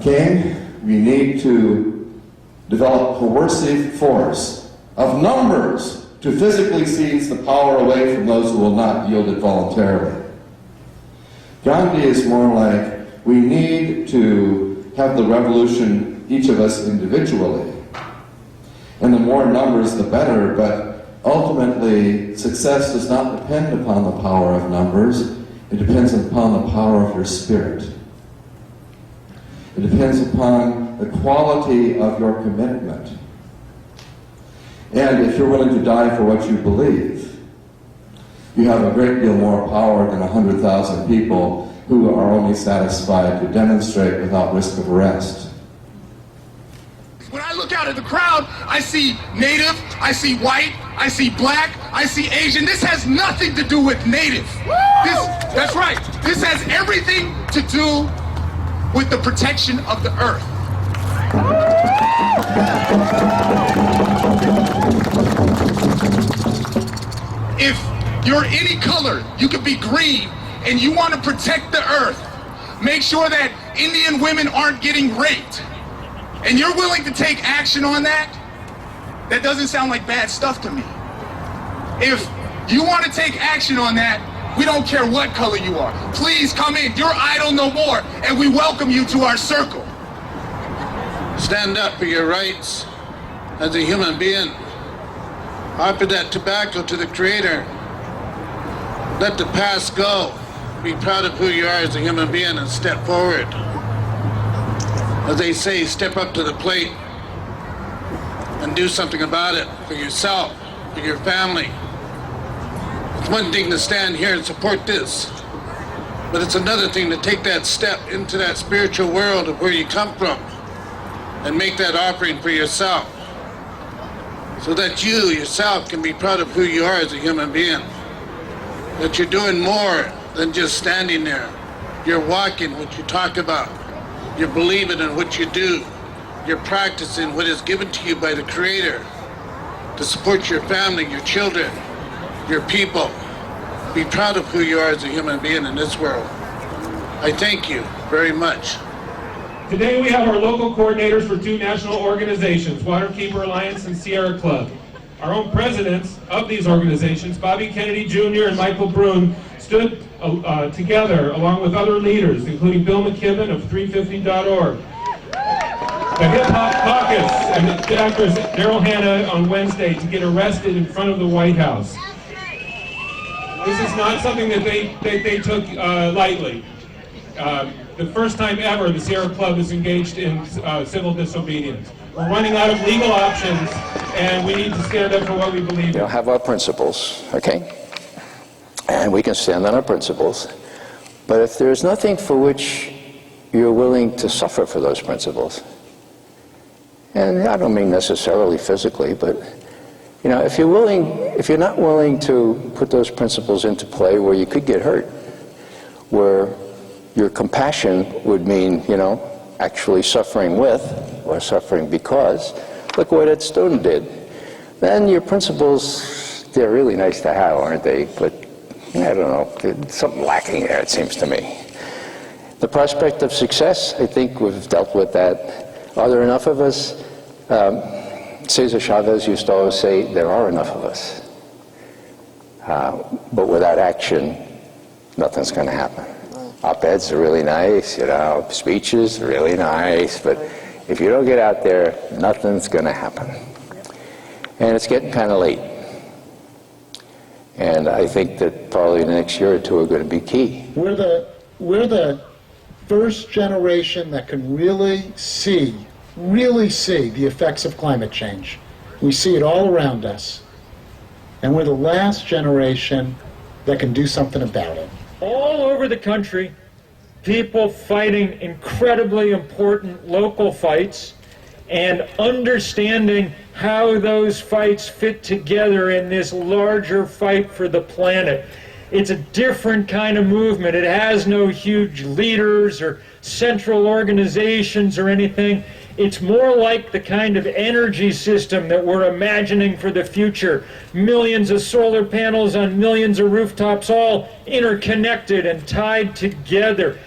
King, we need to develop coercive force of numbers to physically seize the power away from those who will not yield it voluntarily. Gandhi is more like, we need to have the revolution, each of us individually. And the more numbers, the better, but ultimately, success does not depend upon the power of numbers. It depends upon the power of your spirit. It depends upon the quality of your commitment. And if you're willing to die for what you believe, you have a great deal more power than 100,000 people who are only satisfied to demonstrate without risk of arrest. When I look out at the crowd, I see Native, I see white, I see black, I see Asian. This has nothing to do with Native. That's right. This has everything to do with the protection of the earth. If you're any color, you could be green, and you want to protect the earth, make sure that Indian women aren't getting raped, and you're willing to take action on that, that doesn't sound like bad stuff to me. If you want to take action on that, we don't care what color you are. Please come in. You're idle no more, and we welcome you to our circle. Stand up for your rights as a human being. Offer that tobacco to the Creator. Let the past go. Be proud of who you are as a human being and step forward. As they say, step up to the plate and do something about it for yourself, for your family. It's one thing to stand here and support this, but it's another thing to take that step into that spiritual world of where you come from and make that offering for yourself so that you yourself can be proud of who you are as a human being. That you're doing more than just standing there. You're walking what you talk about. You're believing in what you do. You're practicing what is given to you by the Creator to support your family, your children, your people. Be proud of who you are as a human being in this world. I thank you very much. Today we have our local coordinators for two national organizations, Waterkeeper Alliance and Sierra Club. Our own presidents of these organizations, Bobby Kennedy Jr. and Michael Brune, stood together along with other leaders, including Bill McKibben of 350.org, the Hip Hop Caucus, and the actress Daryl Hannah on Wednesday to get arrested in front of the White House. This is not something that they took lightly. The first time ever the Sierra Club is engaged in civil disobedience. We're running out of legal options, and we need to stand up for what we believe in. You know, have our principles, okay? And we can stand on our principles. But if there's nothing for which you're willing to suffer for those principles, and I don't mean necessarily physically, but you know, if you're not willing to put those principles into play where you could get hurt, where your compassion would mean, you know, actually suffering with or suffering because, look what Ed Stone did. Then your principles, they're really nice to have, aren't they? But I don't know, there's something lacking there, it seems to me. The prospect of success, I think we've dealt with that. Are there enough of us? Cesar Chavez used to always say, there are enough of us. But without action, nothing's going to happen. Op-eds are really nice, you know, speeches are really nice, but if you don't get out there, nothing's going to happen. And it's getting kind of late. And I think that probably the next year or two are going to be key. We're the first generation that can really see the effects of climate change. We see it all around us. And we're the last generation that can do something about it. All over the country, people fighting incredibly important local fights and understanding how those fights fit together in this larger fight for the planet. It's a different kind of movement. It has no huge leaders or central organizations or anything. It's more like the kind of energy system that we're imagining for the future. Millions of solar panels on millions of rooftops, all interconnected and tied together.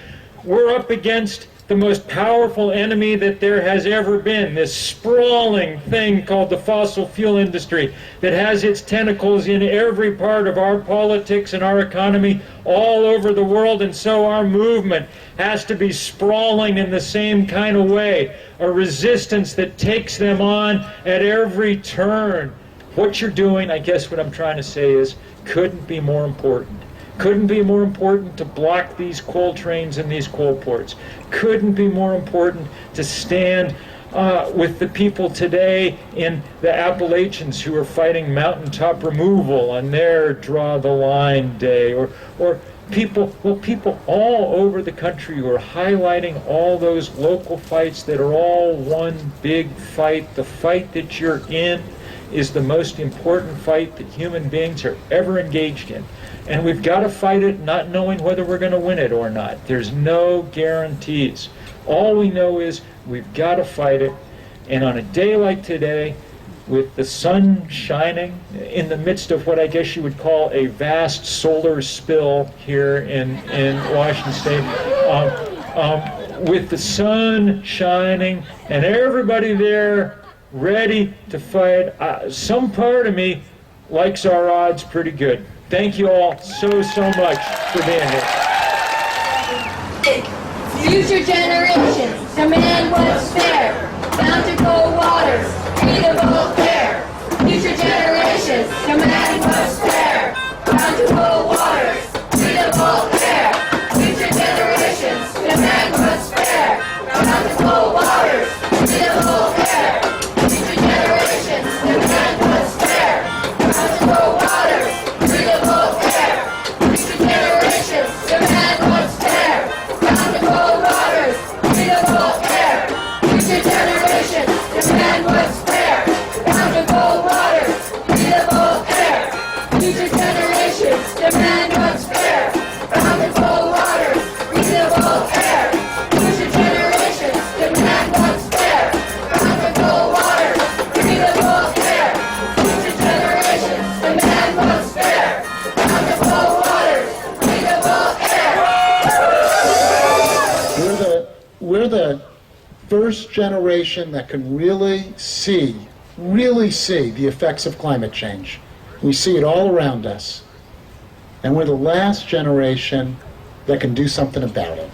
We're up against the most powerful enemy that there has ever been, this sprawling thing called the fossil fuel industry that has its tentacles in every part of our politics and our economy all over the world, and so our movement has to be sprawling in the same kind of way, a resistance that takes them on at every turn. What you're doing, I guess what I'm trying to say is, couldn't be more important. Couldn't be more important to block these coal trains and these coal ports. Couldn't be more important to stand with the people today in the Appalachians who are fighting mountaintop removal on their Draw the Line Day, or people all over the country who are highlighting all those local fights that are all one big fight. The fight that you're in is the most important fight that human beings are ever engaged in. And we've got to fight it not knowing whether we're going to win it or not. There's no guarantees. All we know is we've got to fight it. And on a day like today, with the sun shining in the midst of what I guess you would call a vast solar spill here in Washington State, with the sun shining and everybody there ready to fight, some part of me likes our odds pretty good. Thank you all so much for being here. Future generations demand what's fair. Bound to cold waters, breathable air. Future generations demand what's fair. Bound to cold waters, breathable air. Future generations demand what's fair. Bound to cold waters, breathable air. Future generations demand what's fair. Bound to cold waters, breathable air. Future generations demand what's fair. Bound to cold waters, breathable air. Future generations demand what's fair. Bound to cold waters, breathable air. Future generations demand what's fair. Bound to cold waters, breathable air. Future generations demand what's fair. Bound to cold waters, breathable air. Future generations demand what's fair. Bound to cold waters, breathable air. We're the first generation that can really see the effects of climate change. We see it all around us. And we're the last generation that can do something about it.